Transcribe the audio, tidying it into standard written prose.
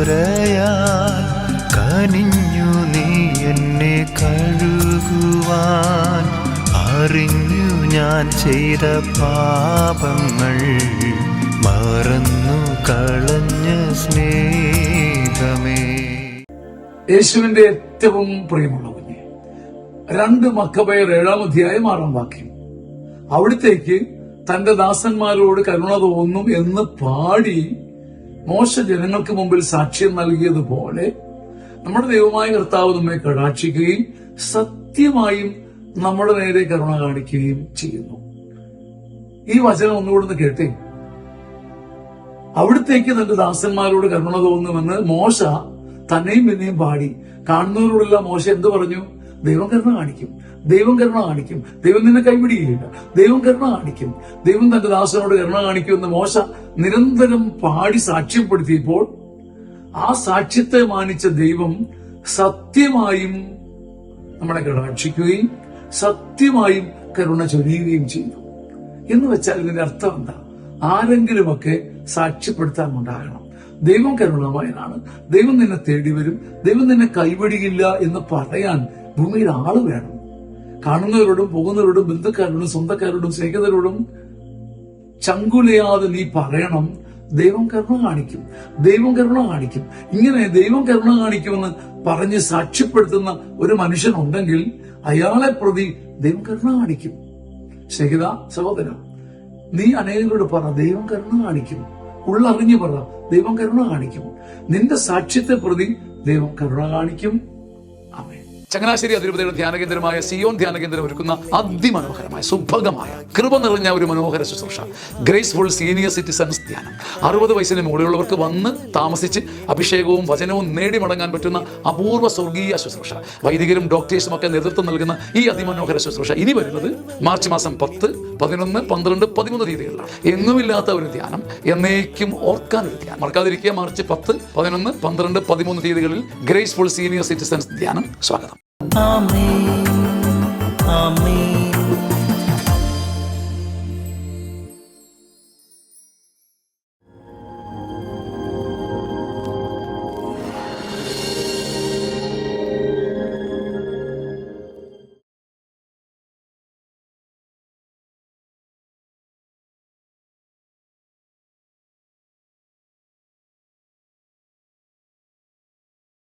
ചോരയാൽ കനിഞ്ഞു നീ എന്നെ കഴുകുവാൻ. അറിഞ്ഞു ഞാൻ ചെയ്ത പാപങ്ങൾ മറന്നു കളഞ്ഞ സ്നേഹമേ. യേശുവിന്റെ ഏറ്റവും പ്രിയമുള്ള കുഞ്ഞെ, 2 മക്കബയർ 7-ാം അധ്യായം 6-ാം വാക്യം. അവിടത്തേക്ക് തന്റെ ദാസന്മാരോട് കരുണ തോന്നും എന്ന് പാടി മോശ ജനങ്ങൾക്ക് മുമ്പിൽ സാക്ഷ്യം നൽകിയതുപോലെ നമ്മുടെ ദൈവമായ കർത്താവ് നമ്മെ കടാക്ഷിക്കുകയും സത്യമായും നമ്മുടെ നേരെ കരുണ കാണിക്കുകയും ചെയ്യുന്നു. ഈ വചനം ഒന്നുകൂടെ കേട്ടേ. അവിടത്തേക്ക് തന്റെ ദാസന്മാരോട് കരുണ തോന്നുമെന്ന് മോശ തന്നെയും പിന്നെയും പാടി. കാണുന്നവരോടെല്ലാം മോശ എന്ത് പറഞ്ഞു? ദൈവം കരുണ കാണിക്കും, ദൈവം കരുണ കാണിക്കും, ദൈവം നിന്നെ കൈപിടിയില്ല, ദൈവം കരുണ കാണിക്കും, ദൈവം തന്റെ ദാസനോട് കരുണ കാണിക്കുമെന്ന് മോശ നിരന്തരം പാടി സാക്ഷ്യപ്പെടുത്തിയപ്പോൾ ആ സാക്ഷ്യത്തെ മാനിച്ച ദൈവം സത്യമായും നമ്മളെ കടാക്ഷിക്കുകയും സത്യമായും കരുണ ചൊരിയുകയും ചെയ്തു. എന്ന് വെച്ചാൽ ഇതിന്റെ അർത്ഥം എന്താ? ആരെങ്കിലുമൊക്കെ സാക്ഷ്യപ്പെടുത്താൻ ഉണ്ടാകണം. ദൈവം കരുണാമയനാണ്, ദൈവം നിന്നെ തേടി വരും, ദൈവം നിന്നെ കൈവിടിയില്ല എന്ന് പറയാൻ ഭൂമിയിൽ ആള് വേണം. കാണുന്നവരോടും പോകുന്നവരോടും ബന്ധുക്കാരോടും സ്വന്തക്കാരോടും സ്നേഹിതരോടും ചങ്കുലയാതെ നീ പറയണം, ദൈവം കരുണ കാണിക്കും, ദൈവം കരുണ കാണിക്കും. ഇങ്ങനെ ദൈവം കരുണ കാണിക്കുമെന്ന് പറഞ്ഞ് സാക്ഷ്യപ്പെടുത്തുന്ന ഒരു മനുഷ്യനുണ്ടെങ്കിൽ അയാളെ പ്രതി ദൈവം കരുണ കാണിക്കും. സ്നേഹിത, സഹോദര, നീ അനേകരോട് പറ, ദൈവം കരുണ കാണിക്കും. ഉള്ളറിഞ്ഞു പറ, ദൈവം കരുണ കാണിക്കും. നിന്റെ സാക്ഷ്യത്തെ പ്രതി ദൈവം കരുണ കാണിക്കും. ആമേൻ. ചങ്ങനാശ്ശേരി അതിരൂപതയുടെ ധ്യാനകേന്ദ്രമായ സിയോൻ ധ്യാനകേന്ദ്രം ഒരുക്കുന്ന അതിമനോഹരമായ സുഭഗമായ കൃപ നിറഞ്ഞ ഒരു മനോഹര ശുശ്രൂഷ ഗ്രേസ്ഫുൾ സീനിയർ സിറ്റിസൺസ് ധ്യാനം. 60 വയസ്സിന് മുകളിലുള്ളവർക്ക് വന്ന് താമസിച്ച് അഭിഷേകവും വചനവും നേടി മടങ്ങാൻ പറ്റുന്ന അപൂർവ സ്വർഗീയ ശുശ്രൂഷ. വൈദികരും ഡോക്ടേഴ്സും ഒക്കെ നേതൃത്വം നൽകുന്ന ഈ അതിമനോഹര ശുശ്രൂഷ ഇനി വരുന്നത് മാർച്ച് മാസം 10, 11, 12, 13 തീയതികളിലാണ്. എങ്ങുമില്ലാത്ത ഒരു ധ്യാനം, എന്നേക്കും ഓർക്കാൻ ഒരു ധ്യാനം. മറക്കാതിരിക്കുക. മാർച്ച് 10, 11, 12, 13 തീയതികളിൽ ഗ്രേസ്ഫുൾ സീനിയർ സിറ്റിസൺസ് ധ്യാനം. സ്വാഗതം. ആമേൻ.